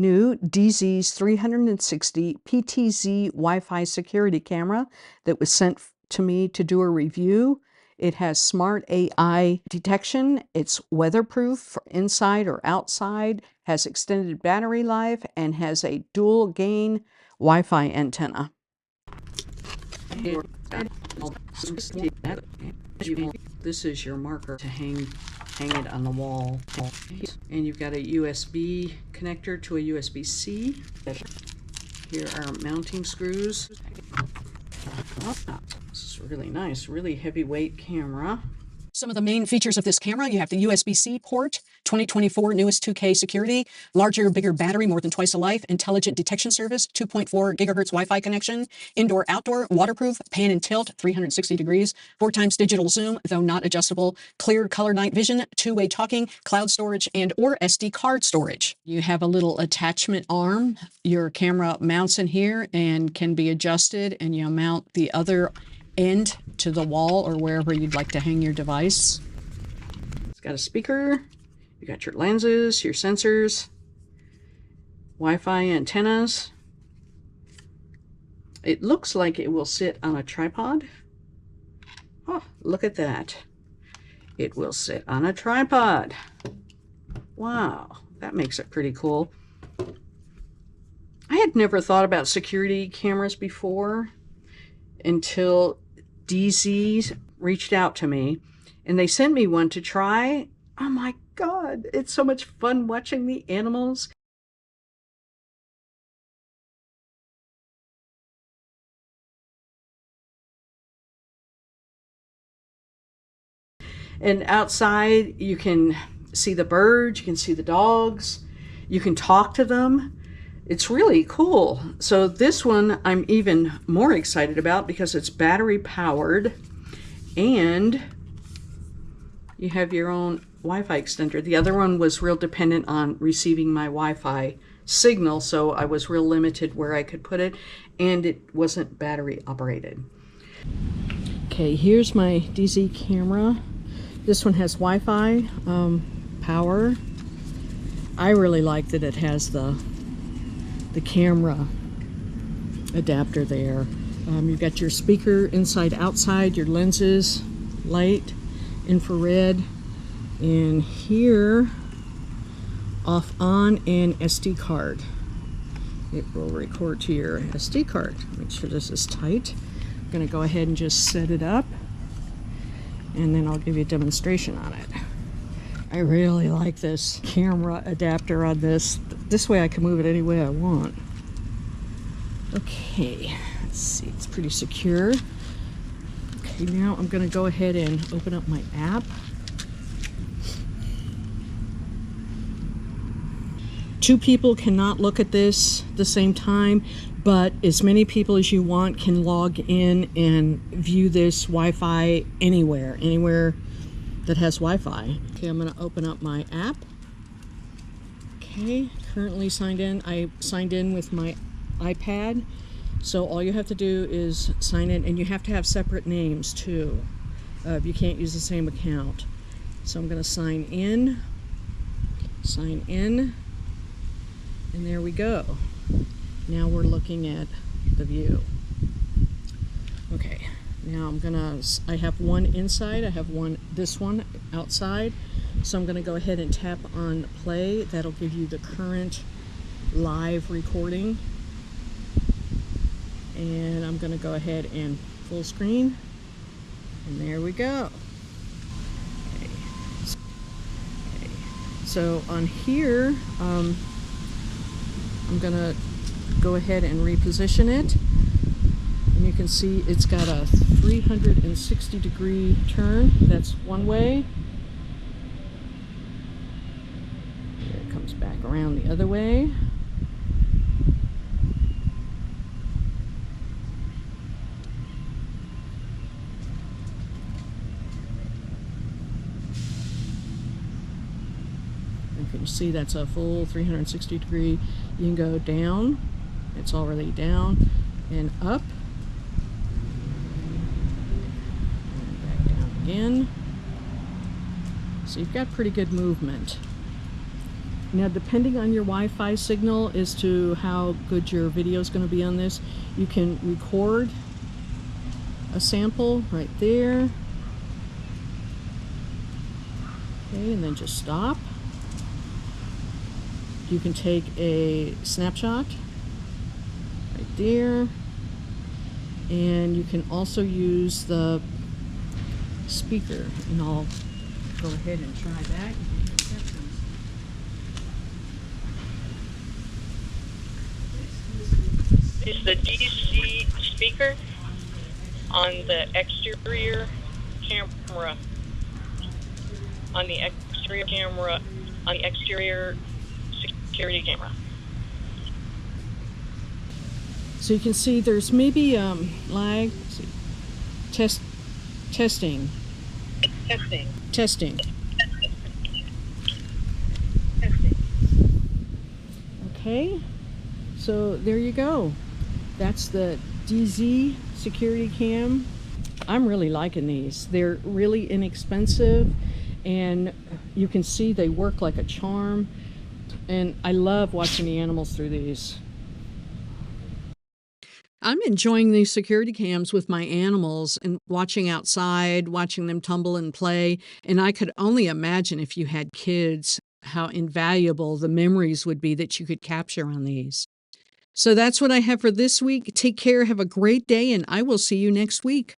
New DZees 360 PTZ Wi-Fi security camera that was sent to me to do a review. It has smart AI detection. It's weatherproof for inside or outside, has extended battery life, and has a dual gain Wi-Fi antenna. This is your marker to hang it on the wall. And you've got a USB connector to a USB-C. Here are mounting screws. This is really nice, really heavyweight camera. Some of the main features of this camera: you have the USB-C port, 2024 newest 2K security, larger, bigger battery, more than twice the life, intelligent detection service, 2.4 gigahertz Wi-Fi connection, indoor, outdoor, waterproof, pan and tilt, 360 degrees, 4x digital zoom, though not adjustable, clear color night vision, two-way talking, cloud storage, and or SD card storage. You have a little attachment arm. Your camera mounts in here and can be adjusted, and you mount the other end to the wall or wherever you'd like to hang your device. It's got a speaker, you got your lenses, your sensors, Wi-Fi antennas. It looks like it will sit on a tripod. Oh, look at that. It will sit on a tripod. Wow, that makes it pretty cool. I had never thought about security cameras before until DZees reached out to me and they sent me one to try. Oh my God, it's so much fun watching the animals. And outside you can see the birds, you can see the dogs, you can talk to them. It's really cool. So this one I'm even more excited about because it's battery powered and you have your own Wi-Fi extender. The other one was real dependent on receiving my Wi-Fi signal, so I was real limited where I could put it, and it wasn't battery operated. Okay, here's my DZees camera. This one has Wi-Fi power. I really like that it has the camera adapter there. You've got your speaker inside, outside, your lenses, light, infrared, and here off, on, and SD card. It will record to your SD card. Make sure this is tight. I'm going to go ahead and just set it up and then I'll give you a demonstration on it. I really like this camera adapter on this. This way I can move it any way I want. Okay, let's see, it's pretty secure. Okay, now I'm gonna go ahead and open up my app. Two people cannot look at this at the same time, but as many people as you want can log in and view this Wi-Fi anywhere that has Wi-Fi. Okay, I'm going to open up my app. Okay, currently signed in. I signed in with my iPad. So all you have to do is sign in, and you have to have separate names too. You can't use the same account. So I'm going to sign in, and there we go. Now we're looking at the view. Okay, now I have one inside, I have this one outside. So I'm gonna go ahead and tap on play. That'll give you the current live recording. And I'm gonna go ahead and full screen. And there we go. Okay. So on here, I'm gonna go ahead and reposition it, and you can see it's got a 360-degree turn. That's one way. Here it comes back around the other way. You can see that's a full 360-degree. You can go down. It's already down and up, and back down again. So you've got pretty good movement. Now, depending on your Wi-Fi signal as to how good your video is going to be on this, you can record a sample right there. Okay, and then just stop. You can take a snapshot right there. And you can also use the speaker, and I'll go ahead and try that. It's the DZees speaker on the exterior camera. On the exterior security camera. So you can see there's maybe lag. Let's see. Testing. Okay, so there you go. That's the DZees security cam. I'm really liking these. They're really inexpensive, and you can see they work like a charm. And I love watching the animals through these. I'm enjoying these security cams with my animals and watching outside, watching them tumble and play. And I could only imagine if you had kids, how invaluable the memories would be that you could capture on these. So that's what I have for this week. Take care, have a great day, and I will see you next week.